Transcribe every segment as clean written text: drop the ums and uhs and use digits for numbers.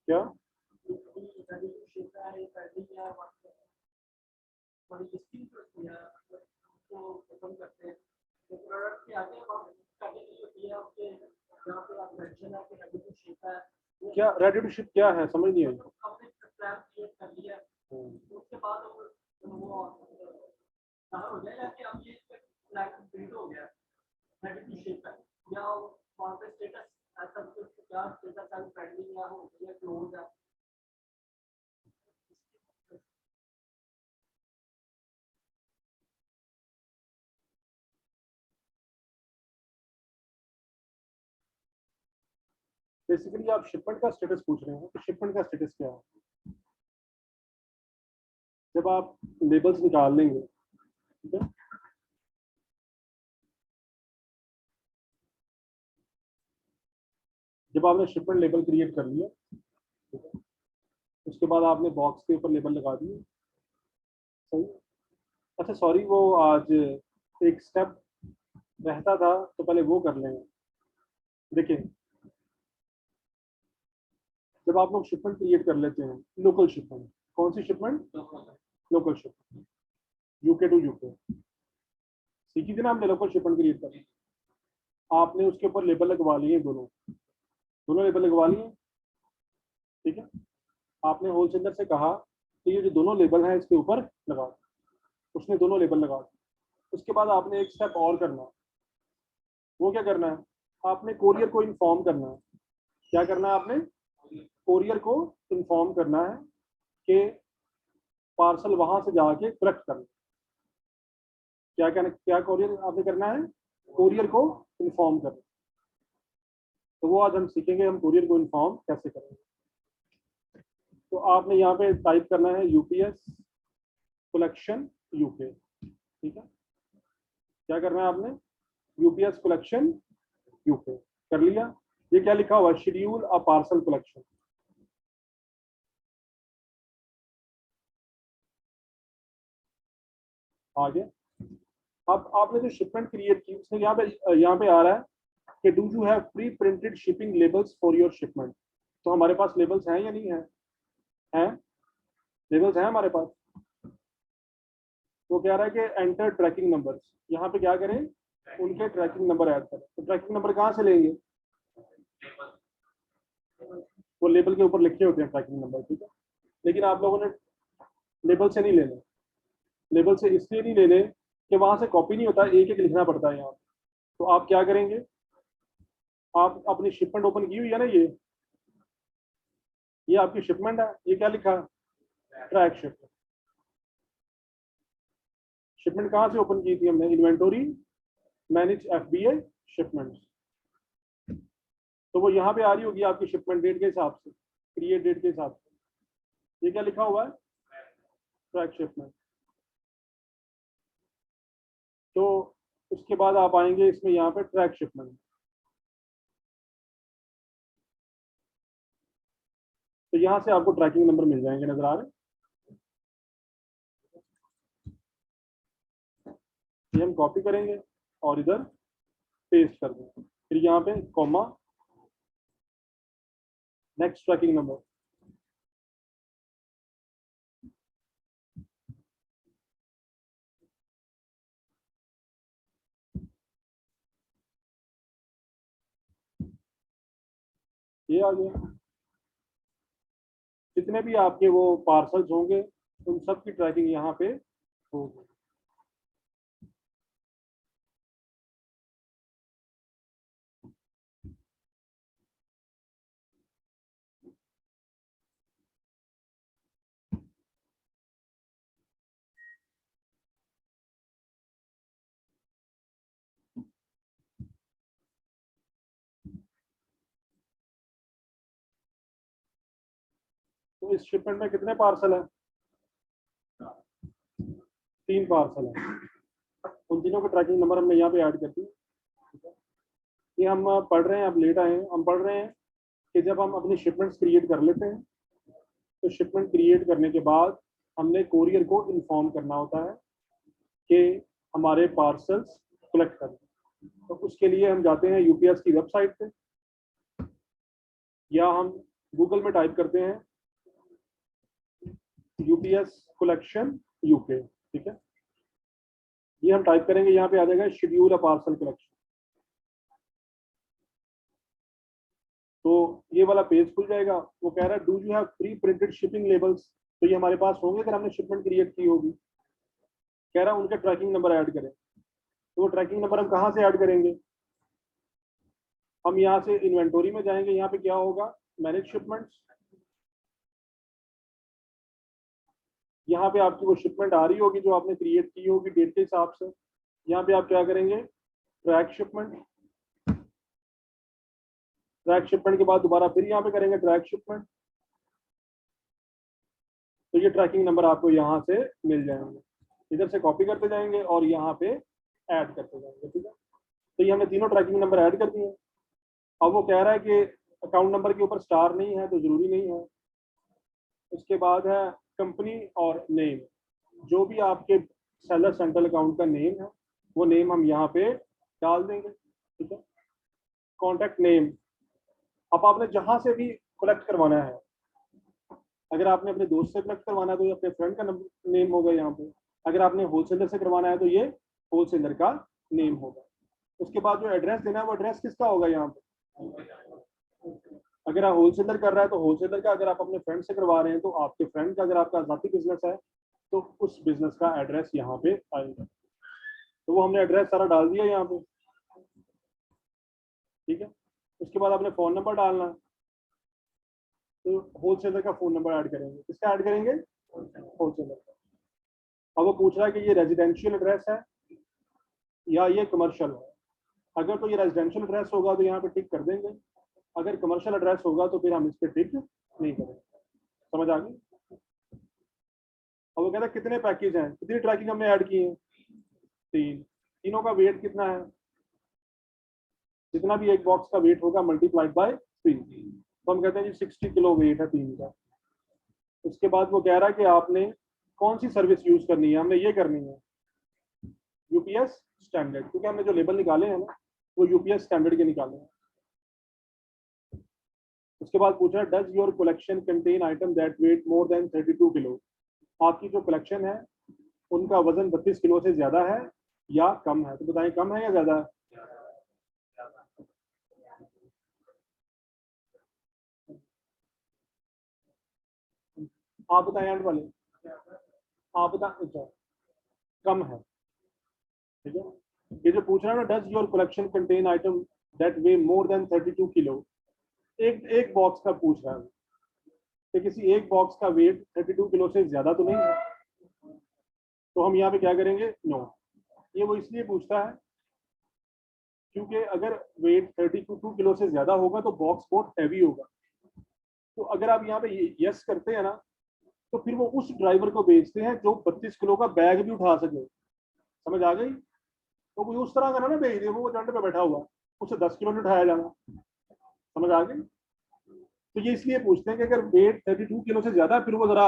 क्या क्या ready to ship क्या है, समझ नहीं आई। बेसिकली आप शिपमेंट का स्टेटस पूछ रहे हैं, तो शिपमेंट का स्टेटस क्या है? जब आप लेबल्स निकाल लेंगे, ठीक है, जब आपने शिपमेंट लेबल क्रिएट कर लिया, ठीक है, उसके बाद आपने बॉक्स के ऊपर लेबल लगा दिए, सही। अच्छा सॉरी, वो आज एक स्टेप रहता था तो पहले वो कर लेंगे। देखिए, जब आप लोग शिपमेंट क्रिएट कर लेते हैं, लोकल शिपमेंट, कौन सी shipment? Local shipment, UK to UK, सीखी थी ना हमने लोकल शिपमेंट क्रिएट कर। आपने उसके ऊपर लेबल लगवा लिए, दोनों दोनों लेबल लगवा लिए, ठीक है। आपने होलसेलर से कहा कि ये जो दोनों लेबल हैं इसके ऊपर लगा दो, उसने दोनों लेबल लगा दी। उसके बाद आपने एक स्टेप और करना है। वो क्या करना है? आपने कोरियर को इन्फॉर्म करना है। क्या करना है आपने? कोरियर को इन्फॉर्म करना है कि पार्सल वहां से जाके कलेक्ट करना। क्या करना, क्या कोरियर आपने करना है? कोरियर को इन्फॉर्म करना। तो वो आज हम सीखेंगे, हम कोरियर को इन्फॉर्म कैसे करेंगे। तो आपने यहाँ पे टाइप करना है यूपीएस कलेक्शन यूके, ठीक है। क्या करना है आपने? यूपीएस कलेक्शन यूके कर लिया। ये क्या लिखा हुआ है? शेड्यूल अ पार्सल कलेक्शन। आगे अब आपने जो शिपमेंट क्रिएट की, उसमें यहाँ पे आ रहा है कि do you have pre printed shipping labels for your shipment. तो हमारे पास लेबल्स हैं या नहीं है? हैं, लेबल्स हैं हमारे पास। वो कह रहा है कि एंटर ट्रैकिंग नंबर्स, यहाँ पे क्या करें? उनके ट्रैकिंग नंबर ऐड करें। तो ट्रैकिंग नंबर कहाँ से लेंगे? वो लेबल के ऊपर लिखे होते हैं ट्रैकिंग नंबर, ठीक है। लेकिन आप लोगों ने लेबल से नहीं लेने। लेबल से इसलिए नहीं लेने कि वहां से कॉपी नहीं होता, एक एक लिखना पड़ता है यहाँ। तो आप क्या करेंगे? आप अपनी शिपमेंट ओपन की हुई है ना, ये आपकी शिपमेंट है। ये क्या लिखा है? Track shipment. शिपमेंट कहाँ से ओपन की थी हमने? Inventory, manage FBA shipments. तो वो यहाँ पे आ रही होगी आपकी शिपमेंट डेट के हिसाब से, क्रिएट डेट के हिसाब से। ये क्या लिखा हुआ है? Track shipment. तो उसके बाद आप आएंगे इसमें, यहाँ पे ट्रैक शिपमेंट। तो यहाँ से आपको ट्रैकिंग नंबर मिल जाएंगे, नजर आ रहे हैं? ये हम कॉपी करेंगे और इधर पेस्ट कर देंगे। फिर यहाँ पे कॉमा, नेक्स्ट ट्रैकिंग नंबर। ये आ गया। जितने भी आपके वो पार्सल्स होंगे उन सब की ट्रैकिंग यहाँ पे होगी। तो इस शिपमेंट में कितने पार्सल है? 3 पार्सल है। उन तीनों के ट्रैकिंग नंबर हमने यहाँ पे ऐड कर दिए। ये हम पढ़ रहे हैं, अब लेट आए हैं, हम पढ़ रहे हैं कि जब हम अपनी शिपमेंट्स क्रिएट कर लेते हैं, तो शिपमेंट क्रिएट करने के बाद हमने कोरियर को इन्फॉर्म करना होता है कि हमारे पार्सल्स कलेक्ट करना। तो उसके लिए हम जाते हैं यूपीएस की वेबसाइट पे, या हम गूगल में टाइप करते हैं यूपीएस कलेक्शन यूके। ठीक है, ये हम टाइप करेंगे, यहाँ पे आ जाएगा शेड्यूल अ पार्सल कलेक्शन। तो ये वाला पेज खुल जाएगा। वो कह रहा है do you have pre printed shipping labels, तो ये हमारे पास होंगे अगर हमने शिपमेंट क्रिएट की होगी। कह रहा है उनके ट्रैकिंग नंबर ऐड करें। तो वो ट्रैकिंग नंबर हम कहाँ से ऐड करेंगे? हम यहाँ से इन्वेंटोरी में जाएंगे। यहाँ पे क्या होगा? Manage shipments. यहाँ पे आपकी वो शिपमेंट आ रही होगी जो आपने क्रिएट की होगी डेट के हिसाब से। यहाँ पे आप क्या करेंगे? Track shipment. ट्रैक शिपमेंट के बाद दोबारा फिर यहाँ पे करेंगे ट्रैक शिपमेंट। तो ये ट्रैकिंग नंबर आपको यहाँ से मिल जाएंगे। इधर से कॉपी करते जाएंगे और यहाँ पे ऐड करते जाएंगे। ठीक है, तो ये हमने तीनों ट्रैकिंग नंबर ऐड कर दिए। अब वो कह रहा है कि अकाउंट नंबर के ऊपर स्टार नहीं है तो जरूरी नहीं है। उसके बाद है कंपनी और नेम। जो भी आपके सेलर सेंट्रल अकाउंट का नेम है वो नेम हम यहाँ पे डाल देंगे। ठीक है, कॉन्टैक्ट नेम। अब आपने जहां से भी कलेक्ट करवाना है, अगर आपने अपने दोस्त से कलेक्ट करवाना है तो ये अपने फ्रेंड का नेम होगा यहाँ पे। अगर आपने होलसेलर से करवाना है तो ये होलसेलर का नेम होगा। उसके बाद जो एड्रेस देना है वो एड्रेस किसका होगा यहाँ पे? अगर आप होलसेलर कर रहा है तो होलसेलर का, अगर आप अपने फ्रेंड से करवा रहे हैं तो आपके फ्रेंड का, अगर आपका जाती बिजनेस है तो उस बिजनेस का एड्रेस यहाँ पे आएगा। तो वो हमने एड्रेस सारा डाल दिया यहाँ पे। ठीक है, उसके बाद आपने फ़ोन नंबर डालना है। तो होलसेलर का फ़ोन नंबर ऐड करेंगे। किसका ऐड करेंगे? होलसेलर का। अब वो पूछ रहा है कि ये रेजिडेंशियल एड्रेस है या ये कमर्शियल है। अगर तो ये रेजिडेंशियल एड्रेस होगा तो यहाँ पे टिक कर देंगे। अगर कमर्शियल एड्रेस होगा तो फिर हम इस पर टिक नहीं करेंगे। समझ आ गई? अब वो कहता है कितने पैकेज हैं, कितनी ट्रैकिंग हमने ऐड की है? 3। तीनों का वेट कितना है? जितना भी एक बॉक्स का वेट होगा मल्टीप्लाइड बाय 3। तो हम कहते हैं जी 60 किलो वेट है 3 का। उसके बाद वो कह रहा है कि आपने कौन सी सर्विस यूज करनी है। हमने ये करनी है यूपीएस स्टैंडर्ड, क्योंकि हमने जो लेबल निकाले हैं ना वो यूपीएस स्टैंडर्ड के निकाले हैं। उसके बाद पूछा does your collection contain item that weigh more than 32 kilo. आपकी जो कलेक्शन है उनका वजन 32 किलो से ज्यादा है या कम है? तो बताएं कम है या ज्यादा है? आप बताएं एंड वाले, आप बताएं। अच्छा, कम है। ठीक है, ये जो पूछ रहा है ना does your collection contain item that way more than 32 kilo, एक बॉक्स का पूछ रहा है कि किसी एक बॉक्स का वेट 32 किलो से ज्यादा तो नहीं है। तो हम यहाँ पे क्या करेंगे? नो। ये वो इसलिए पूछता है क्योंकि अगर वेट 32 किलो से ज्यादा होगा तो बॉक्स बहुत हैवी होगा। तो अगर आप यहाँ पे यस करते हैं ना तो फिर वो उस ड्राइवर को भेजते हैं जो 32 किलो का बैग भी उठा सके। समझ आ गई? तो कोई उस तरह का ना भेज दे वो डंडे पे बैठा हुआ, उसे 10 किलो नहीं उठाया जाना। समझ आ गई? तो ये इसलिए पूछते हैं कि अगर वेट 32 किलो से ज्यादा है फिर वो जरा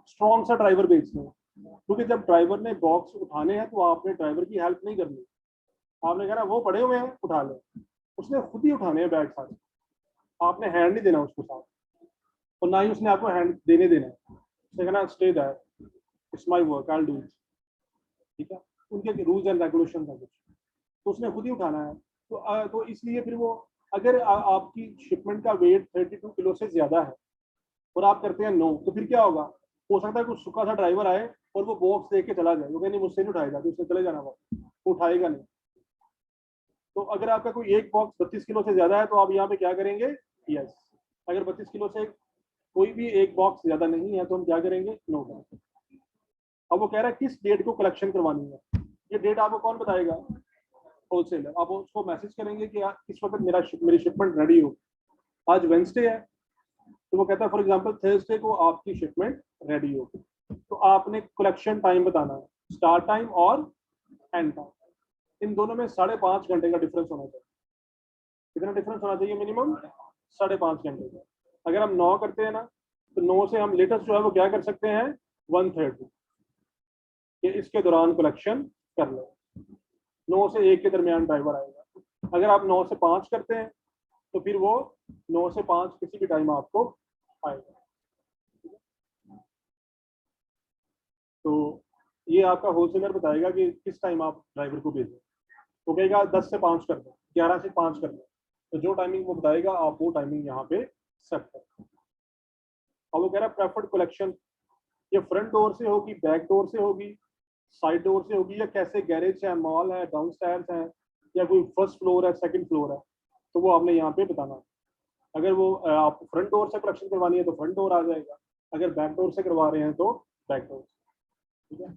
स्ट्रॉन्ग सा ड्राइवर भेजते हैं। क्योंकि जब ड्राइवर ने बॉक्स उठाने हैं तो आपने ड्राइवर की हेल्प नहीं करनी। आपने कहना वो पड़े हुए हैं उठा ले, उसने खुद ही उठाने हैं बैग सारे। आपने हैंड नहीं देना उसको साथ, और ना ही उसने आपको हैंड देने देना है। उसने कहना stay that it's my work I will do it. ठीक है, उनके रूल्स एंड रेगुलेशन है कुछ, तो उसने खुद ही उठाना है। तो इसलिए फिर वो अगर आपकी शिपमेंट का वेट 32 किलो से ज्यादा है और आप करते हैं नो, तो फिर क्या होगा? हो सकता है कुछ सूखा सा ड्राइवर आए और वो बॉक्स देख के चला जाए, वो कहे नहीं मुझसे नहीं उठाएगा, तो उसने चले जाना, वो उठाएगा नहीं। तो अगर आपका कोई एक बॉक्स 32 किलो से ज्यादा है तो आप यहाँ पे क्या करेंगे? यस। अगर 32 किलो से कोई भी एक बॉक्स ज्यादा नहीं है तो हम क्या करेंगे? नो करेंगे। अब वो कह रहा है किस डेट को कलेक्शन करवानी है। ये डेट आपको कौन बताएगा? होलसेलर। आप उसको मैसेज करेंगे कि किस वक्त मेरी शिपमेंट रेडी हो। आज वेंसडे है तो वो कहता है फॉर एग्जांपल थर्सडे को आपकी शिपमेंट रेडी होगी। तो आपने कलेक्शन टाइम बताना है, स्टार्ट टाइम और एंड टाइम। इन दोनों में 5.5 घंटे का डिफरेंस होना चाहिए। कितना डिफरेंस होना चाहिए? मिनिमम 5.5 घंटे का। अगर हम 9 करते हैं ना तो 9 से हम लेटेस्ट जो है वो क्या कर सकते हैं? 1:30 कि इसके दौरान कलेक्शन कर लो। 9 से 1 के दरमियान ड्राइवर आएगा। अगर आप 9 से 5 करते हैं तो फिर वो 9 से 5 किसी भी टाइम आपको आएगा। तो ये आपका होलसेलर बताएगा कि किस टाइम आप ड्राइवर को भेजें। तो कहेगा 10 से 5 कर दो, 11 से 5 कर दो, तो जो टाइमिंग वो बताएगा आप वो टाइमिंग यहाँ पे सेट कर। अब वो कह रहा है प्रेफर्ड कलेक्शन ये फ्रंट डोर से होगी, बैक डोर से होगी, साइड डोर से होगी, या कैसे गैरेज है, मॉल है, डाउन स्टायर्स है, या कोई फर्स्ट फ्लोर है, सेकंड फ्लोर है, तो वो आपने यहाँ पे बताना है। अगर वो आप फ्रंट डोर से कलेक्शन करवानी है तो फ्रंट डोर आ जाएगा, अगर बैक डोर से करवा रहे हैं तो बैक डोर। ठीक है,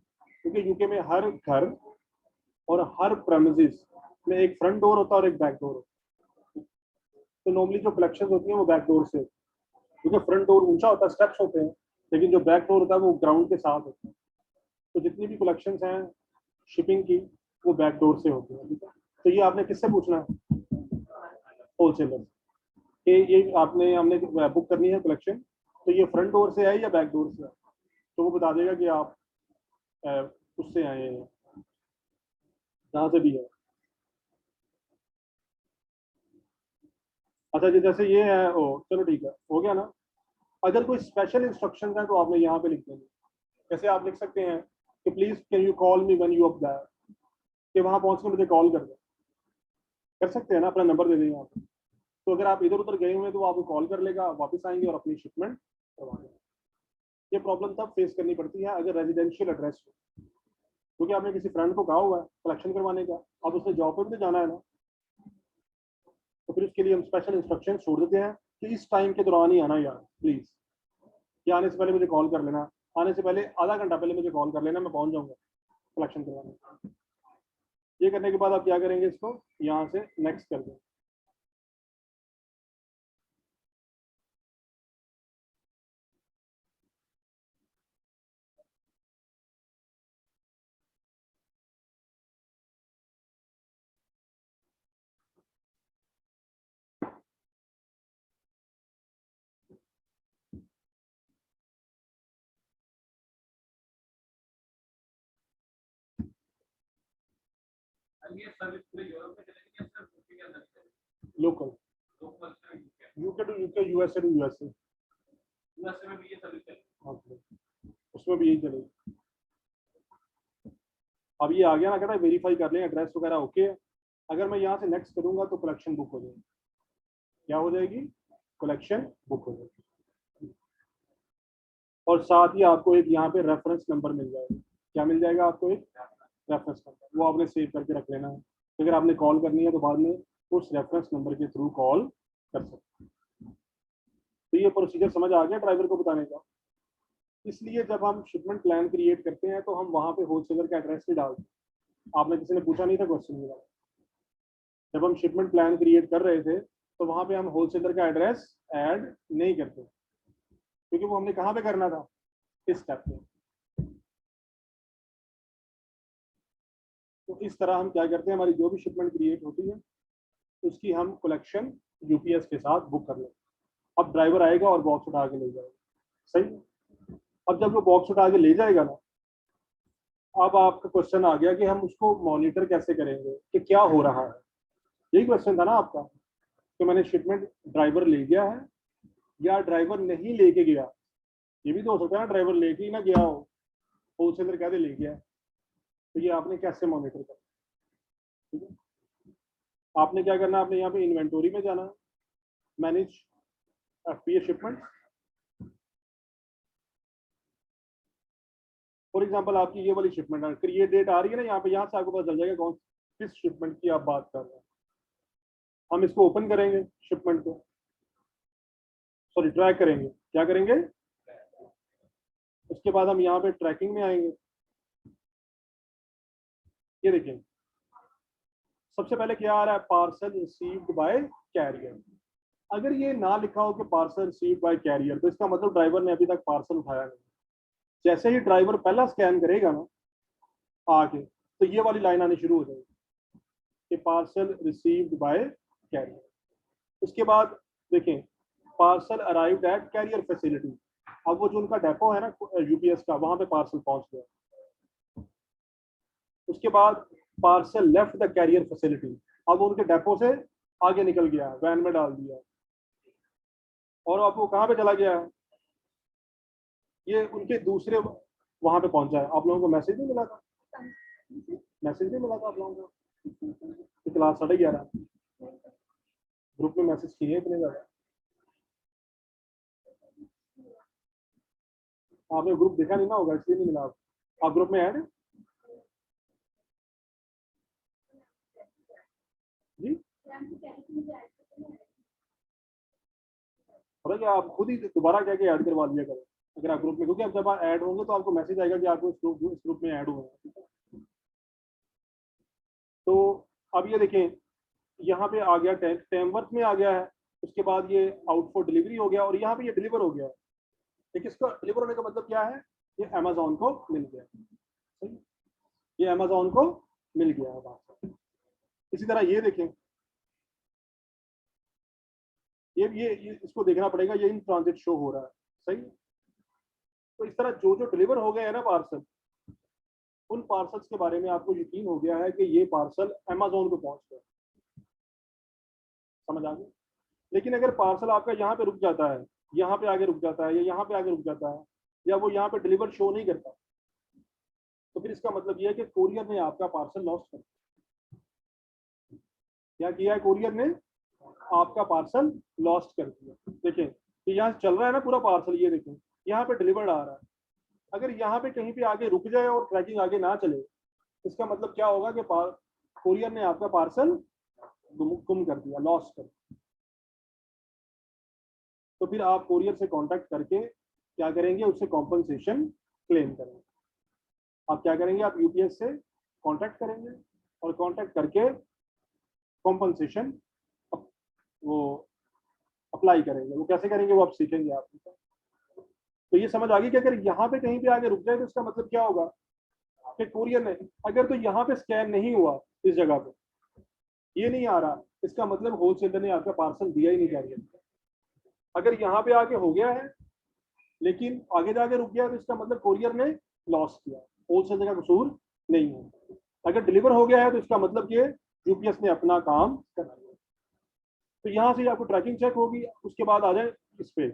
क्योंकि यूके में हर घर और हर प्रेमिसेस में एक फ्रंट डोर होता है और एक बैक डोर होता है। तो नॉर्मली जो कलेक्शन होती हैं वो बैक डोर से, क्योंकि फ्रंट डोर ऊंचा होता है, स्टेप्स होते हैं, लेकिन जो बैक डोर होता है वो ग्राउंड के साथ होता है। तो जितनी भी कलेक्शंस हैं शिपिंग की वो बैक डोर से होती है। ठीक है, तो ये आपने किससे पूछना है? होलसेलर। कि ये आपने हमने बुक करनी है कलेक्शन, तो ये फ्रंट डोर से है या बैक डोर से है, तो वो बता देगा कि आप उससे आए हैं, जहाँ से भी है। अच्छा जी, जैसे ये है, ओ चलो ठीक है, हो गया ना। अगर कोई स्पेशल इंस्ट्रक्शन है तो आपने यहाँ पे लिख देंगे। जैसे आप लिख सकते हैं कि please can you call me when you up there, कि वहां पहुंच के मुझे कॉल कर दो। कर सकते हैं ना, अपना नंबर दे देंगे यहाँ पे। तो अगर आप इधर उधर गए हुए हैं तो वो आपको कॉल कर लेगा, वापस आएंगे और अपनी शिपमेंट करवा देंगे। ये प्रॉब्लम तब फेस करनी पड़ती है अगर रेजिडेंशियल एड्रेस हो, क्योंकि आपने किसी फ्रेंड को कहा हुआ है कलेक्शन करवाने का, अब उसने जॉब पर भी तो जाना है ना, तो फिर उसके लिए हम स्पेशल इंस्ट्रक्शन छोड़ देते हैं कि इस टाइम के दौरान ही आना यार प्लीज, या आने से पहले मुझे कॉल कर लेना, आने से पहले आधा घंटा पहले मुझे कॉल कर लेना, मैं पहुंच जाऊंगा कलेक्शन करवाने। ये करने के बाद आप क्या करेंगे, इसको यहाँ से नेक्स्ट कर दें। Local, UK to UK, USA to USA, उसमें भी यही चलेगी। अब ये आ गया ना, कहता है वेरीफाई कर लें एड्रेस वगैरह ओके है। अगर मैं यहाँ से नेक्स्ट करूंगा तो कलेक्शन बुक हो जाएगी। क्या हो जाएगी? कलेक्शन बुक हो जाएगी। और साथ ही आपको एक यहाँ पे रेफरेंस नंबर मिल जाएगा। क्या मिल जाएगा आपको? एक रेफरेंस नंबर, वो आपने सेव करके रख लेना है। अगर आपने कॉल करनी है तो बाद में उस रेफरेंस नंबर के थ्रू कॉल कर सकते हैं। तो ये प्रोसीजर समझ आ गया ड्राइवर को बताने का। इसलिए जब हम शिपमेंट प्लान क्रिएट करते हैं तो हम वहाँ पे होलसेलर का एड्रेस नहीं डालते। आपने किसी ने पूछा नहीं था क्वेश्चन के बारे, जब हम शिपमेंट प्लान क्रिएट कर रहे थे तो वहाँ पे हम होलसेलर का एड्रेस ऐड नहीं करते, क्योंकि वो हमने कहाँ पे करना था? इस स्टेप पे। तो इस तरह हम क्या करते हैं, हमारी जो भी शिपमेंट क्रिएट होती है उसकी हम कलेक्शन यूपीएस के साथ बुक कर लेते हैं। अब ड्राइवर आएगा और बॉक्स उठा के ले जाएगा, सही। अब जब वो बॉक्स उठा के ले जाएगा ना, अब आपका क्वेश्चन आ गया कि हम उसको मॉनिटर कैसे करेंगे कि क्या हो रहा है। यही क्वेश्चन था ना आपका, कि मैंने शिपमेंट ड्राइवर ले गया है या ड्राइवर नहीं लेके गया। ये भी तो हो सकता है ना ड्राइवर लेके ही ना गया हो, होलसेलर कहते ले गया, तो ये आपने कैसे मॉनिटर करना? ठीक है, आपने क्या करना, आपने यहाँ पे इन्वेंटोरी में जाना, manage FPA shipment. For example आपकी ये वाली शिपमेंट है, क्रिएट डेट आ रही है ना यहाँ पे, यहाँ से आपको पता चल जाएगा कौन किस शिपमेंट की आप बात कर रहे हैं। हम इसको ओपन करेंगे शिपमेंट को, सॉरी ट्रैक करेंगे। क्या करेंगे? उसके बाद हम यहाँ पे ट्रैकिंग में आएंगे। ये देखिए, सबसे पहले क्या आ रहा है? Parcel received by carrier. अगर ये ना लिखा हो कि पार्सल रिसीव्ड बाय कैरियर, तो इसका मतलब ड्राइवर ने अभी तक पार्सल उठाया नहीं। जैसे ही ड्राइवर पहला स्कैन करेगा ना आके, तो ये वाली लाइन आनी शुरू हो जाएगी कि पार्सल रिसीव्ड बाय कैरियर। उसके बाद देखें, parcel arrived at carrier facility. अब वो जो उनका डेपो है ना यूपीएस का, वहां पे पार्सल पहुंच गया। उसके बाद parcel left the carrier facility, अब उनके डेपो से आगे निकल गया, वैन में डाल दिया, और अब वो कहाँ पे चला गया है, ये उनके दूसरे वहां पे पहुंचा है। आप लोगों को मैसेज नहीं मिला था? मैसेज नहीं मिला था आप लोगों को? क्लास 11:30 ग्रुप में मैसेज किए इतने ज्यादा, आपने ग्रुप देखा नहीं ना होगा इसलिए नहीं मिला। आप ग्रुप में ऐड जी? पता क्या, आप खुद ही दोबारा कह के ऐड करवा दिया करें अगर आप ग्रुप में, क्योंकि अब जब आप ऐड होंगे तो आपको मैसेज आएगा कि आपको इस ग्रुप में ऐड हुए हैं। तो अब ये देखें, यहाँ पे आ गया टेमवर्थ में आ गया है, उसके बाद ये आउट फॉर डिलीवरी हो गया, और यहाँ पे ये डिलीवर हो गया है। लेकिन इसका डिलीवर होने का मतलब क्या है, ये अमेजोन को मिल गया, सही, ये अमेजोन को मिल गया है बात। इसी तरह ये देखें, ये इसको देखना पड़ेगा, ये इन ट्रांजिट शो हो रहा है, सही। तो इस तरह जो जो डिलीवर हो गए हैं ना पार्सल, उन पार्सल्स के बारे में आपको यकीन हो गया है कि ये पार्सल अमेजोन को पहुंच गया, समझ आ गई। लेकिन अगर पार्सल आपका यहाँ पे रुक जाता है, यहाँ पे आगे रुक जाता है, या यहाँ पे आगे रुक जाता है, या वो यहाँ पे डिलीवर शो नहीं करता, तो फिर इसका मतलब ये है कि कोरियर ने आपका पार्सल लॉस्ट कर दिया। क्या किया है कोरियर ने? आपका पार्सल लॉस्ट कर दिया। देखें कि यहाँ चल रहा है ना पूरा पार्सल, ये देखें यहाँ पे डिलीवर्ड आ रहा है, अगर यहाँ पे कहीं पे आगे रुक जाए और ट्रैकिंग आगे ना चले, इसका मतलब क्या होगा कि कोरियर ने आपका पार्सल गुम कर दिया, लॉस कर दिया। तो फिर आप कोरियर से कांटेक्ट करके क्या करेंगे, उससे कॉम्पनसेशन क्लेम करेंगे। आप क्या करेंगे, आप यूपीएस से कांटेक्ट करेंगे और कांटेक्ट करके कॉम्पनसेशन वो अप्लाई करेंगे। वो कैसे करेंगे वो आप सीखेंगे आप। तो ये समझ आ गई कि अगर यहाँ पे कहीं पे आगे रुक जाए तो इसका मतलब क्या होगा कि कोरियर ने, अगर तो यहाँ पे स्कैन नहीं हुआ इस जगह पे, ये नहीं आ रहा, इसका मतलब होलसेलर ने आपका पार्सल दिया ही नहीं कैरियर। अगर यहाँ पे आगे हो गया है लेकिन आगे जाके रुक गया तो इसका मतलब कोरियर ने लॉस किया, होलसेलर का कसूर नहीं है। अगर डिलीवर हो गया है तो इसका मतलब कि यूपीएस ने अपना काम कर दिया। तो यहाँ से आपको ट्रैकिंग चेक होगी, उसके बाद आ जाए इस पे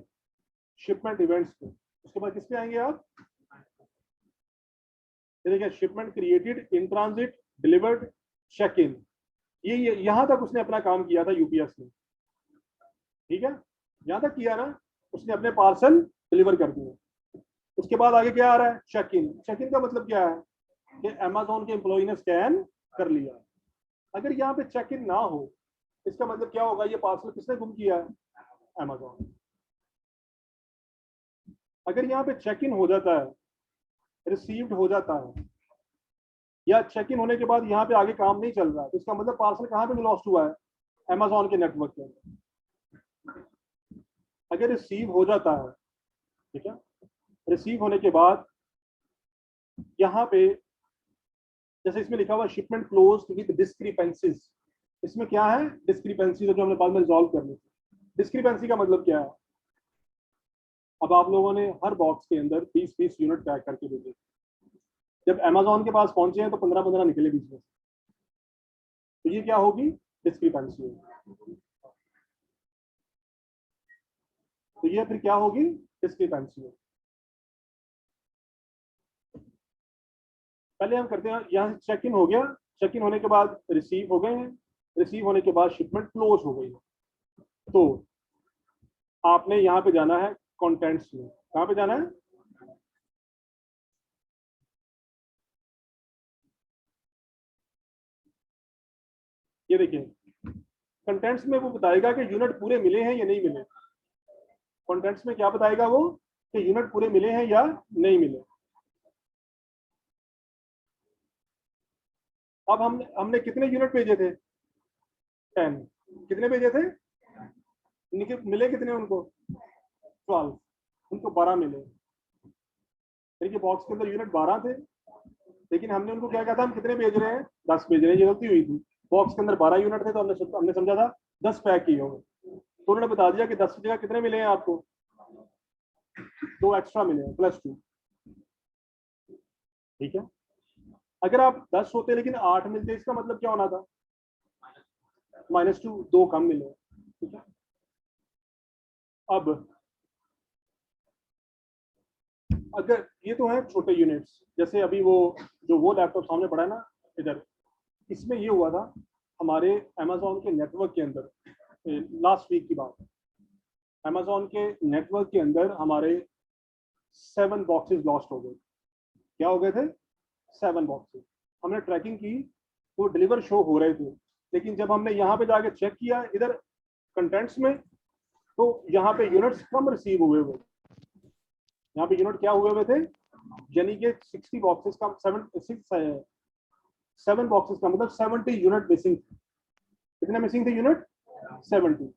शिपमेंट इवेंट्स पे, उसके बाद किस पे आएंगे आप, ये देखिए shipment created, in transit, delivered, check in. ये यहाँ तक उसने अपना काम किया था यूपीएस ने, ठीक है, यहाँ तक किया ना, उसने अपने पार्सल डिलीवर कर दिए। उसके बाद आगे क्या आ रहा है, चेक इन। चेक इन का मतलब क्या है कि अमेजोन के एम्प्लॉय ने स्कैन कर लिया। अगर यहाँ पे चेक इन ना हो, इसका मतलब क्या होगा, ये पार्सल किसने गुम किया है, अमेजोन। अगर यहाँ पे चेक इन हो जाता है, रिसीव्ड हो जाता है, या चेक इन होने के बाद यहाँ पे आगे काम नहीं चल रहा है, तो इसका मतलब पार्सल कहाँ पे लॉस्ट हुआ है, अमेजोन के नेटवर्क के अंदर। अगर रिसीव हो जाता है, ठीक है, रिसीव होने के बाद यहाँ पे जैसे इसमें लिखा हुआ शिपमेंट क्लोज्ड विद डिस्क्रिपेंसीज, इसमें क्या है, डिस्क्रिपेंसीज जो हमने बाद में रिजॉल्व करनी थी। डिस्क्रिपेंसी का मतलब क्या है, अब आप लोगों ने हर बॉक्स के अंदर 20-20 यूनिट पैक करके भेजे, जब अमेजोन के पास पहुंचे हैं तो 15-15 निकले बीच में, तो ये क्या होगी, डिस्क्रिपेंसी होगी। तो ये फिर क्या होगी, डिस्क्रिपेंसी होगी। पहले हम करते हैं, यहाँ चेक इन हो गया, चेक इन होने के बाद रिसीव हो गए हैं, रिसीव होने के बाद शिपमेंट क्लोज हो गई है, तो आपने यहाँ पे जाना है कंटेंट्स में। कहाँ पे जाना है, ये देखिए कंटेंट्स में वो बताएगा कि यूनिट पूरे मिले हैं या नहीं मिले। कंटेंट्स में क्या बताएगा वो, कि यूनिट पूरे मिले हैं या नहीं मिले। अब हमने कितने यूनिट भेजे थे, 10। कितने भेजे थे, मिले कितने उनको, 12। उनको 12 मिले, यानी कि बॉक्स के अंदर यूनिट 12 थे, लेकिन हमने उनको क्या कहा था, हम कितने भेज रहे हैं, 10 भेज रहे हैं। ये गलती हुई थी, बॉक्स के अंदर 12 यूनिट थे तो हमने समझा था 10 पैक किए होंगे, तो उन्होंने बता दिया कि 10 की जगह कितने मिले हैं आपको, 2 एक्स्ट्रा मिले हैं +2, ठीक है। अगर आप 10 होते लेकिन 8 मिलते, इसका मतलब क्या होना था, -2, 2 कम मिले, ठीक है। अब अगर ये तो है छोटे यूनिट्स, जैसे अभी वो लैपटॉप सामने पड़ा है ना इधर, इसमें ये हुआ था हमारे अमेजोन के नेटवर्क के अंदर, लास्ट वीक की बात है, अमेजोन के नेटवर्क के अंदर हमारे 7 बॉक्सेस लॉस्ट हो गए। क्या हो गए थे? 7 बॉक्सेस। हमने ट्रैकिंग की तो डिलीवर शो हो रहे थे, लेकिन जब हमने यहाँ पे जाके चेक किया इधर कंटेंट्स में, तो यहाँ पे यूनिट्स कम रिसीव हुए हुए, यहाँ पे यूनिट क्या हुए हुए थे, यानी कि 60 बॉक्सेस का 7 बॉक्सेस का मतलब 70 यूनिट मिसिंग थे। कितने मिसिंग थे यूनिट? 70।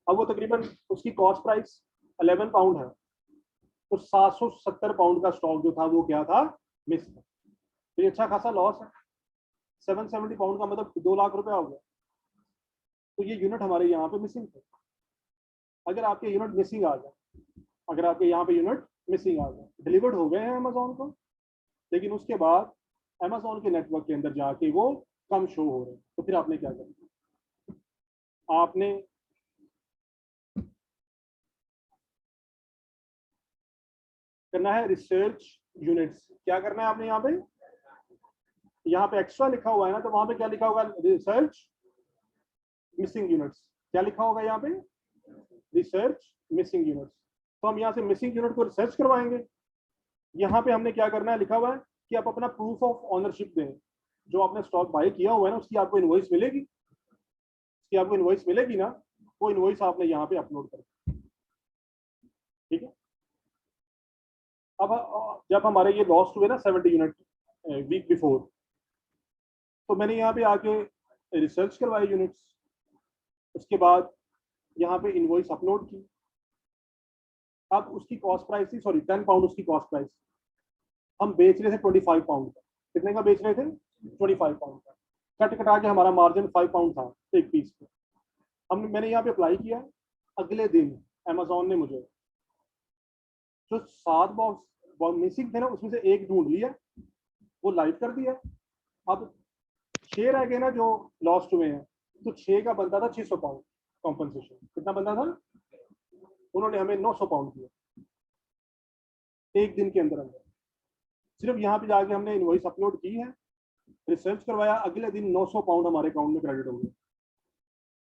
अब वो तकरीबन उसकी कॉस्ट प्राइस 11 पाउंड है, तो 770 पाउंड का स्टॉक जो था वो क्या था, मिस था। तो ये अच्छा खासा लॉस है। 770 पाउंड का मतलब 2 लाख रुपया हो गया। तो ये यूनिट हमारे यहाँ पे मिसिंग थे। अगर आपके यूनिट मिसिंग आ जाए, अगर आपके यहाँ पे यूनिट मिसिंग आ जाए, डिलीवर्ड हो गए हैं अमेजोन को, लेकिन उसके बाद अमेजोन के नेटवर्क के अंदर जाके वो कम शो हो रहे हैं, तो फिर आपने क्या करना, आपने करना है रिसर्च यूनिट्स। क्या करना है आपने यहाँ पे एक्स्ट्रा लिखा हुआ है ना, तो वहां पे क्या लिखा होगा, रिसर्च मिसिंग यूनिट्स। क्या लिखा होगा यहाँ पे, रिसर्च मिसिंग यूनिट्स। तो हम यहाँ से मिसिंग यूनिट को रिसर्च करवाएंगे। यहाँ पे हमने क्या करना है, लिखा हुआ है कि आप अपना प्रूफ ऑफ ऑनरशिप दें। जो आपने स्टॉक बाय किया हुआ है ना, उसकी आपको इनवॉइस मिलेगी, उसकी आपको इनवॉइस मिलेगी ना, वो इनवॉइस आपने यहाँ पे अपलोड कर, ठीक है। अब जब हमारे ये लॉस्ट हुए ना 70 यूनिट वीक बिफोर, तो मैंने यहाँ पे आके रिसर्च करवाई यूनिट्स, उसके बाद यहाँ पे इनवॉइस अपलोड की। अब उसकी कॉस्ट प्राइस थी, सॉरी 10 पाउंड उसकी कॉस्ट प्राइस, हम बेच रहे थे 25 पाउंड का। कितने का बेच रहे थे? 25 पाउंड का। कट कटा के हमारा मार्जिन 5 पाउंड था एक पीस पे। मैंने यहाँ पे अप्लाई किया, अगले दिन अमेजोन ने मुझे जो 7 बॉक्स मिसिंग थे ना, उसमें से एक ढूंढ लिया, वो लाइव कर दिया। अब 6 रह गए ना जो लॉस्ट हुए हैं, तो 6 का बनता था 600 पाउंड कॉम्पनसेशन। कितना बनता था? उन्होंने हमें 900 पाउंड दिया एक दिन के अंदर अंदर। सिर्फ यहाँ पे जाके हमने इनवॉइस अपलोड की है, रिसर्च करवाया, अगले दिन 900 पाउंड हमारे अकाउंट में क्रेडिट हो गए।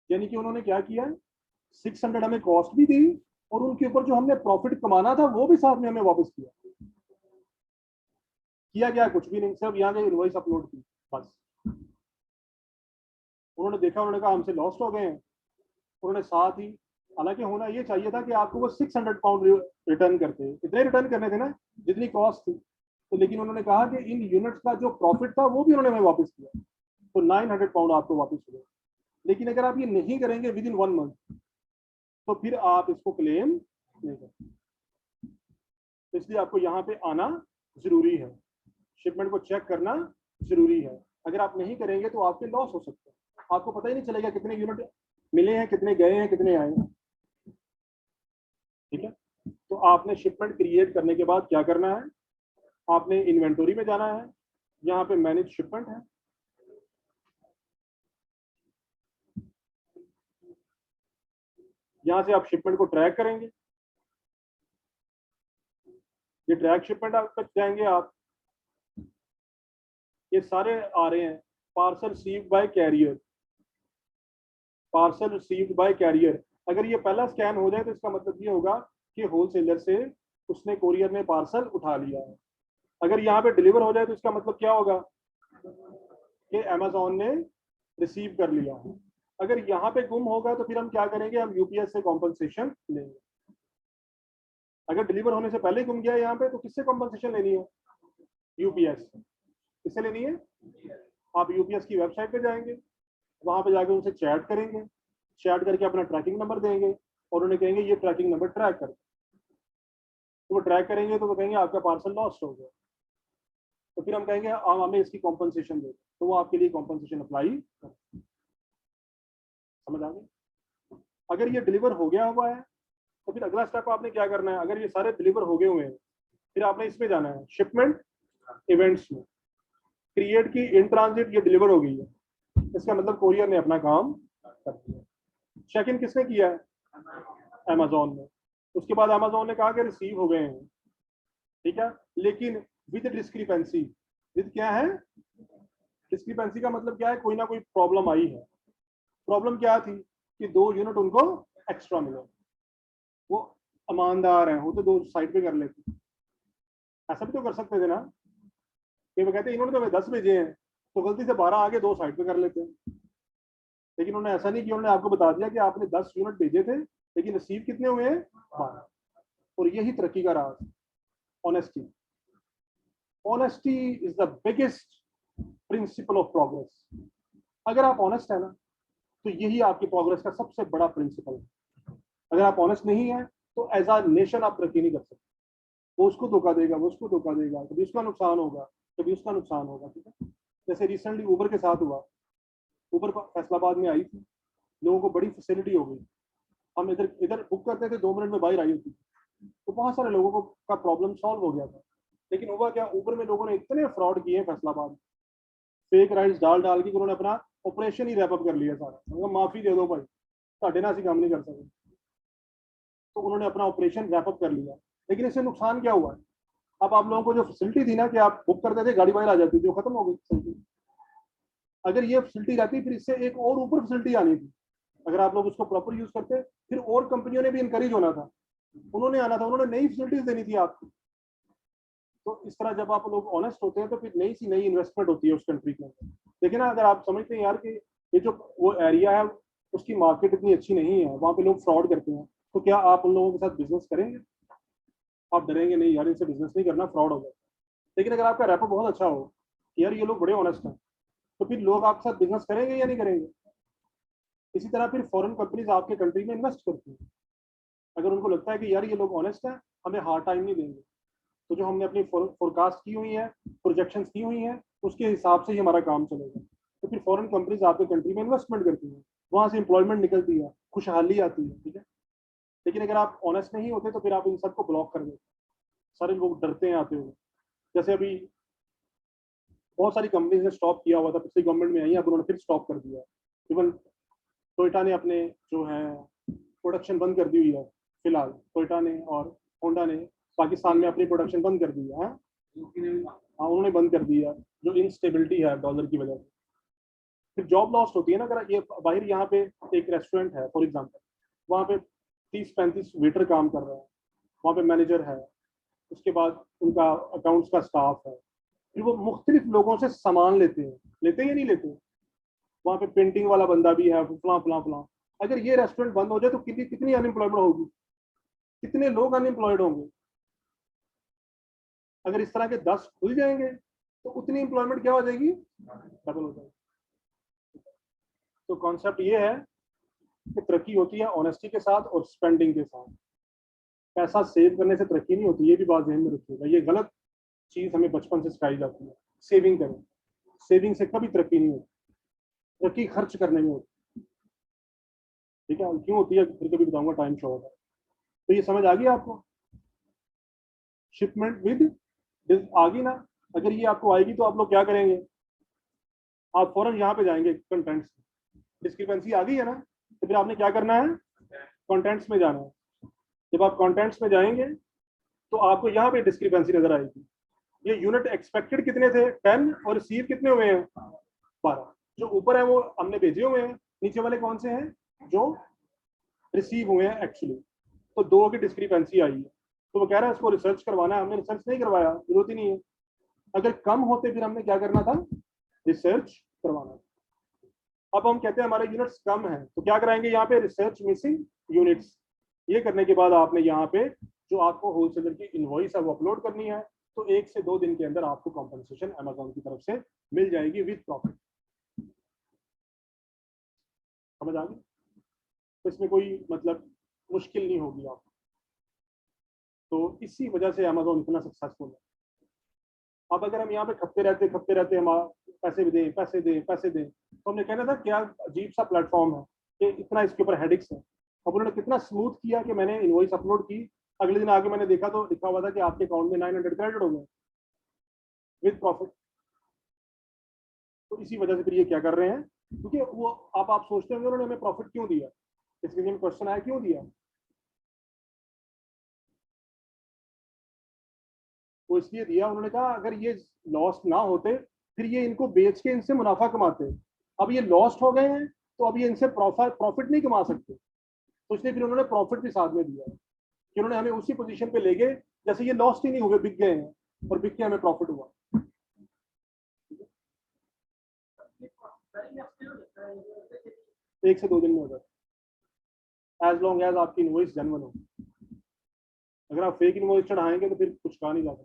यानी कि उन्होंने क्या किया, 600 हमें कॉस्ट भी दी, और उनके ऊपर जो हमने प्रॉफिट कमाना था वो भी साथ में हमें वापस किया गया कुछ भी नहीं, सिर्फ यहाँ पे इनवॉइस अपलोड की बस। उन्होंने देखा, उन्होंने कहा हमसे लॉस्ट हो गए हैं। उन्होंने साथ ही, हालांकि होना ये चाहिए था कि आपको वो 600 पाउंड रिटर्न करते, इतने रिटर्न करने थे ना जितनी कॉस्ट थी, तो लेकिन उन्होंने कहा कि इन यूनिट्स का जो प्रॉफिट था वो भी उन्होंने हमें वापस किया, तो 900 पाउंड आपको वापस हुए। लेकिन अगर आप ये नहीं करेंगे विद इन 1 मंथ, तो फिर आप इसको क्लेम नहीं कर, इसलिए आपको यहाँ पे आना जरूरी है, शिपमेंट को चेक करना जरूरी है। अगर आप नहीं करेंगे तो आपके लॉस हो सकते हैं, आपको पता ही नहीं चलेगा कितने यूनिट मिले हैं, कितने गए हैं, कितने आए हैं, ठीक है। तो आपने शिपमेंट क्रिएट करने के बाद क्या करना है, आपने इन्वेंटरी में जाना है, यहाँ पे मैनेज शिपमेंट है, यहाँ से आप शिपमेंट को ट्रैक करेंगे। ये ट्रैक शिपमेंट आप तक जाएंगे आप, ये सारे आ रहे हैं, parcel received by carrier, parcel received by carrier. अगर ये पहला स्कैन हो जाए तो इसका मतलब ये होगा कि होलसेलर से उसने कोरियर में पार्सल उठा लिया है। अगर यहाँ पे डिलीवर हो जाए तो इसका मतलब क्या होगा कि अमेजोन ने रिसीव कर लिया है। अगर यहाँ पे गुम होगा तो फिर हम क्या करेंगे, हम यूपीएस से कॉम्पनसेशन लेंगे। अगर डिलीवर होने से पहले गुम गया यहाँ पे, तो किससे कॉम्पनसेशन लेनी है? यूपीएस। किससे लेनी है? आप यूपीएस की वेबसाइट पे जाएंगे, वहां पे जाके उनसे चैट करेंगे, चैट करके अपना ट्रैकिंग नंबर देंगे और उन्हें कहेंगे ये ट्रैकिंग नंबर ट्रैक कर, तो वो ट्रैक करेंगे तो वो कहेंगे आपका पार्सल लॉस्ट हो गया, तो फिर हम कहेंगे आप हमें इसकी कॉम्पनसेशन दे, तो वो आपके लिए कॉम्पनसेशन अप्लाई कर। समझ आ गई? अगर ये डिलीवर हो गया हुआ है तो फिर अगला स्टेप आपने क्या करना है, अगर ये सारे डिलीवर हो गए हुए हैं फिर आपने इसमें जाना है शिपमेंट इवेंट्स में। क्रिएट की इन ट्रांजिट, ये डिलीवर हो गई है, इसका मतलब कोरियर ने अपना काम कर दिया। चेक इन किसने किया है, अमेजोन ने। उसके बाद अमेजोन ने कहा कि रिसीव हो गए हैं, ठीक है, लेकिन विद डिस्क्रिपेंसी। विद क्या है, डिस्क्रिपेंसी का मतलब क्या है, कोई ना कोई प्रॉब्लम आई है। प्रॉब्लम क्या थी कि 2 यूनिट उनको एक्स्ट्रा मिले। वो ईमानदार है, वो तो 2 साइड पे कर लेते, ऐसा भी तो कर सकते थे ना कि वो कहते इन्होंने तो 10 भेजे हैं तो गलती से 12 आगे 2 साइड पे कर लेते हैं। लेकिन उन्होंने ऐसा नहीं किया, उन्होंने आपको बता दिया कि आपने 10 यूनिट भेजे थे लेकिन रिसीव कितने हुए हैं, 12। और यही तरक्की का राज, honesty. Honesty is the biggest principle of progress. अगर आप ऑनेस्ट है ना तो यही आपकी प्रोग्रेस का सबसे बड़ा प्रिंसिपल है। अगर आप ऑनेस्ट नहीं है तो एज अ नेशन आप तरक्की नहीं कर सकते। वो उसको धोखा देगा, वो उसको धोखा देगा, कभी उसका नुकसान होगा, कभी उसका नुकसान होगा, ठीक है। जैसे रिसेंटली उबर के साथ हुआ। उबर फैसलाबाद में आई थी, लोगों को बड़ी फैसिलिटी हो गई। हम इधर इधर बुक करते थे, 2 मिनट में बाहर आई होती, तो बहुत सारे लोगों को का प्रॉब्लम सॉल्व हो गया था। लेकिन हुआ क्या, उबर में लोगों ने इतने फ्रॉड किए हैं फैसलाबाद में, फेक राइड्स डाल डाल के उन्होंने अपना ऑपरेशन ही रैपअप कर लिया सारा। उन्होंने माफी दे दो भाई, साढ़े ना काम नहीं कर सके, तो उन्होंने अपना ऑपरेशन रैपअप कर लिया। लेकिन इससे नुकसान क्या हुआ है, अब आप लोगों को जो फैसिलिटी थी ना कि आप बुक करते थे गाड़ी बाहर आ जाती थी, वो खत्म हो गई फैसिलिटी। अगर ये फैसिलिटी रहती फिर इससे एक और ऊपर फैसिलिटी आनी थी। अगर आप लोग उसको प्रॉपर यूज करते फिर और कंपनियों ने भी इंकरेज होना था, उन्होंने आना था, उन्होंने नई फैसिलिटीज देनी थी आपको। तो इस तरह जब आप लोग ऑनेस्ट होते हैं तो फिर नई सी नई इन्वेस्टमेंट होती है उस कंट्री के अंदर। देखिए ना, अगर आप समझते हैं यार कि ये जो वो एरिया है उसकी मार्केट इतनी अच्छी नहीं है, वहाँ पे लोग फ्रॉड करते हैं, तो क्या आप उन लोगों के साथ बिजनेस करेंगे? आप डरेंगे नहीं यार, इनसे बिजनेस नहीं करना, फ्रॉड होगा। लेकिन अगर आपका रैपर बहुत अच्छा हो कि यार ये लोग बड़े ऑनेस्ट हैं, तो फिर लोग आपके साथ बिजनेस करेंगे या नहीं करेंगे? इसी तरह फिर फॉरेन कंपनीज आपके कंट्री में इन्वेस्ट करती हैं, अगर उनको लगता है कि यार ये लोग ऑनेस्ट हैं, हमें हार्ड टाइम नहीं देंगे, तो जो हमने अपनी फोरकास्ट की हुई है, प्रोजेक्शंस की हुई हैं, उसके हिसाब से ही हमारा काम चलेगा। तो फिर फॉरेन कंपनीज आपके कंट्री में इन्वेस्टमेंट करती हैं, वहां से एम्प्लॉयमेंट निकलती है, खुशहाली आती है, ठीक है। लेकिन अगर आप ऑनेस्ट नहीं होते तो फिर आप इन सबको ब्लॉक कर देते, सारे लोग डरते हैं आते हुए। जैसे अभी बहुत सारी कंपनीज ने स्टॉप किया हुआ था, पिछली गवर्नमेंट में आई, अब उन्होंने फिर स्टॉप कर दिया। इवन टोयोटा ने अपने जो है प्रोडक्शन बंद कर दी हुई है फिलहाल, टोयोटा ने और होंडा ने पाकिस्तान में अपनी प्रोडक्शन बंद कर दी है। हाँ, उन्होंने बंद कर दिया, जो इनस्टेबिलिटी है डॉलर की वजह से। फिर जॉब लॉस्ट होती है ना, अगर ये बाहर यहाँ पे एक रेस्टोरेंट है फॉर एग्जाम्पल, वहाँ पे 30-35 वेटर काम कर रहे हैं, वहाँ पे मैनेजर है, उसके बाद उनका अकाउंट्स का स्टाफ है, फिर वो मुख्तलिफ लोगों से सामान लेते या नहीं लेते। वहाँ पे पेंटिंग वाला बंदा भी है, फला फला फला। अगर ये रेस्टोरेंट बंद हो जाए तो कितनी कितनी अनएम्प्लॉयमेंट होगी, कितने लोग अनएम्प्लॉयड होंगे। अगर इस तरह के 10 खुल जाएंगे तो उतनी एम्प्लॉयमेंट क्या हो जाएगी, डबल हो जाएगी। तो कॉन्सेप्ट ये है कि तरक्की होती है ऑनेस्टी के साथ और स्पेंडिंग के साथ। पैसा सेव करने से तरक्की नहीं होती, ये भी बात ध्यान में रखिएगा, ये गलत चीज हमें बचपन से सिखाई जाती है। सेविंग करें, सेविंग से कभी तरक्की नहीं होती, तरक्की खर्च करने में होती। ठीक है, क्यों होती है फिर कभी बताऊंगा, टाइम शॉर्ट है। तो ये समझ आ गई आपको, शिपमेंट विद आ गई ना। अगर ये आपको आएगी तो आप लोग क्या करेंगे, आप फौरन यहाँ पे जाएंगे कंटेंट्स। डिस्क्रिपेंसी आ गई है ना, तो फिर आपने क्या करना है, कंटेंट्स में जाना है। जब आप कंटेंट्स में जाएंगे तो आपको यहाँ पे डिस्क्रिपेंसी नजर आएगी। ये यूनिट एक्सपेक्टेड कितने थे 10 और रिसीव कितने हुए हैं 12। जो ऊपर है वो हमने भेजे हुए हैं, नीचे वाले कौन से हैं, जो रिसीव हुए हैं एक्चुअली। तो 2 की डिस्क्रिपेंसी आई है, तो वो कह रहा है इसको रिसर्च करवाना है। हमने रिसर्च नहीं करवाया, जरूरत ही नहीं है। अगर कम होते फिर हमने क्या करना था, रिसर्च करवाना। अब हम कहते हैं हमारे यूनिट्स कम है, तो क्या कराएंगे यहाँ पे, रिसर्च मिसिंग यूनिट्स। ये करने के बाद आपने यहाँ पे जो आपको होलसेलर की इनवॉइस है वो अपलोड करनी है। तो 1 से 2 दिन के अंदर आपको कॉम्पनसेशन अमेजोन की तरफ से मिल जाएगी विद प्रॉफिट। समझ आ गई? तो इसमें कोई मतलब मुश्किल नहीं होगी आपको। तो इसी वजह से अमेजोन इतना सक्सेसफुल है। अब अगर हम यहाँ पे खपते रहते हम पैसे भी दें, पैसे दें, पैसे दें, तो हमने कहना था क्या अजीब सा प्लेटफॉर्म है कि इतना इसके ऊपर हेडिक्स है। अब उन्होंने कितना स्मूथ किया कि मैंने इनवॉइस अपलोड की, अगले दिन आगे मैंने देखा तो लिखा हुआ था कि आपके अकाउंट में 900 क्रेडिट हो गए विद प्रॉफिट। तो इसी वजह से फिर ये क्या कर रहे हैं, क्योंकि वो आप सोचते होंगे उन्होंने हमें प्रॉफिट क्यों दिया, इसके लिए क्वेश्चन आया क्यों दिया। वो इसलिए दिया, उन्होंने कहा अगर ये लॉस ना होते फिर ये इनको बेच के इनसे मुनाफा कमाते। अब ये लॉस्ट हो गए हैं तो अब ये इनसे प्रॉफिट नहीं कमा सकते, तो इसलिए फिर उन्होंने प्रॉफिट भी साथ में दिया कि उन्होंने हमें उसी पोजीशन पे ले गए जैसे ये लॉस्ट ही नहीं हुए, बिक गए हैं और बिक के हमें प्रॉफिट हुआ। 1 से 2 दिन में हो जाता, एज लॉन्ग एज आपकी इनवॉइस जेन्युइन हो। अगर आप फेक इनवॉइस चढ़ाएंगे तो फिर कुछ कहा नहीं जाता।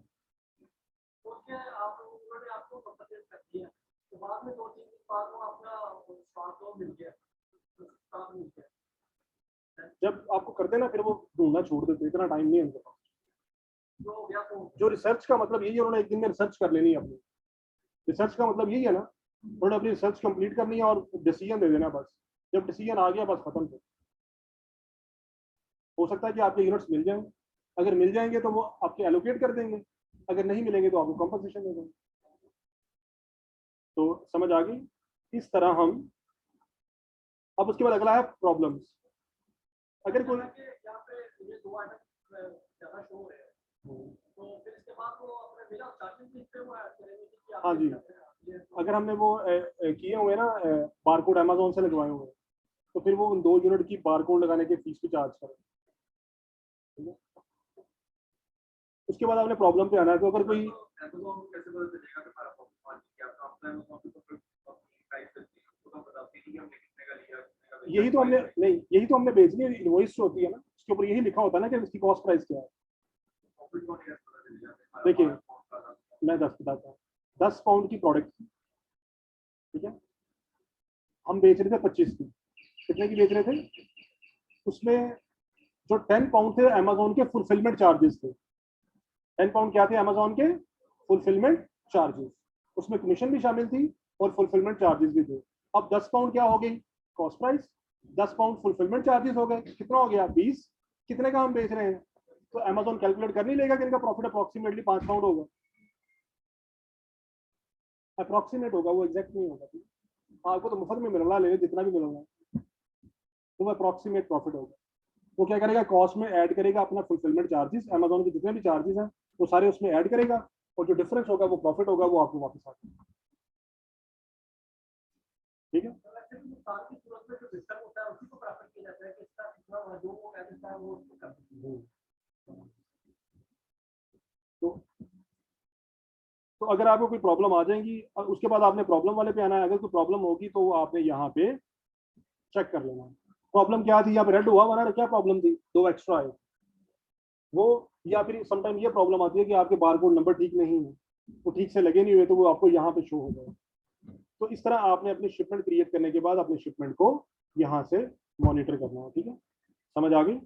जब आपको कर देना फिर वो ढूंढना छोड़ देते, इतना टाइम नहीं है उनके पास। जो रिसर्च का मतलब यही है, उन्होंने एक दिन में रिसर्च कर लेनी है अपनी। रिसर्च का मतलब यही है ना, उन्होंने अपनी रिसर्च कंप्लीट करनी है और डिसीजन दे देना बस। जब डिसीजन आ गया बस खत्म। हो सकता है कि आपके यूनिट्स मिल जाएं, अगर मिल जाएंगे तो वो आपके एलोकेट कर देंगे, अगर नहीं मिलेंगे तो आपको कंपनसेशन दे देंगे। तो समझ आ गई। इस तरह हम, अब उसके बाद अगला है प्रॉब्लम्स। अगर कोई हाँ जी, अगर हमने वो किए हुए ना बारकोड अमेजोन से लगवाए हुए, तो फिर वो उन 2 यूनिट की बारकोड लगाने के फीस भी चार्ज करें। उसके बाद आपने प्रॉब्लम पे आना है। तो अगर कोई यही तो हमने नहीं, यही तो हमने भेजनी है इनवॉइस जो होती है ना, उसके ऊपर यही लिखा होता है ना कि इसकी कॉस्ट प्राइस क्या है। देखिए मैं 10 बताता हूँ, 10 पाउंड की प्रोडक्ट, ठीक है, हम बेच रहे थे 25 की। कितने की बेच रहे थे? उसमें जो 10 पाउंड थे अमेजोन के फुलफिलमेंट चार्जेस थे। 10 पाउंड क्या थे अमेजोन के? Fulfilment charges. उसमें कमीशन भी शामिल थी और फुलफिलमेंट चार्जेस भी थे। अब 10 पाउंड क्या हो गई? Cost price. 10 pound fulfilment charges हो गए, कितना हो गया? 20। कितने का हम बेच रहे हैं? तो अमेजोन कैलकुलेट कर नहीं लेगा कि इनका प्रॉफिट अप्रोक्सीमेटली 5 पाउंड होगा। अप्रोक्सीमेट होगा, वो एग्जैक्ट नहीं होगा। आपको तो मुफ्त में मिल रहा है, जितना भी मिल रहा है, तो वो अप्रोक्सीमेट प्रॉफिट होगा। वो क्या करेगा? कॉस्ट में ऐड करेगा अपना फुलफिलमेंट चार्जेस, अमेजोन के जितने भी चार्जेस हैं वो सारे उसमें ऐड करेगा, और जो डिफरेंस होगा वो प्रॉफिट होगा, वो आपको वापस आएगा। ठीक है। तो तो अगर आपको कोई प्रॉब्लम आ जाएगी, उसके बाद आपने प्रॉब्लम वाले पे आना है। अगर कोई प्रॉब्लम होगी तो आपने यहाँ पे चेक कर लेना प्रॉब्लम क्या थी। यहाँ पे रेड हुआ हुआ ना, क्या प्रॉब्लम थी? 2 एक्स्ट्रा है वो, या फिर समटाइम ये प्रॉब्लम आती है कि आपके बारकोड नंबर ठीक नहीं है, वो ठीक से लगे नहीं हुए, तो वो आपको यहाँ पे शो हो जाए। तो इस तरह आपने अपनी शिपमेंट क्रिएट करने के बाद अपने शिपमेंट को यहाँ से मॉनिटर करना है। ठीक है, समझ आ गई?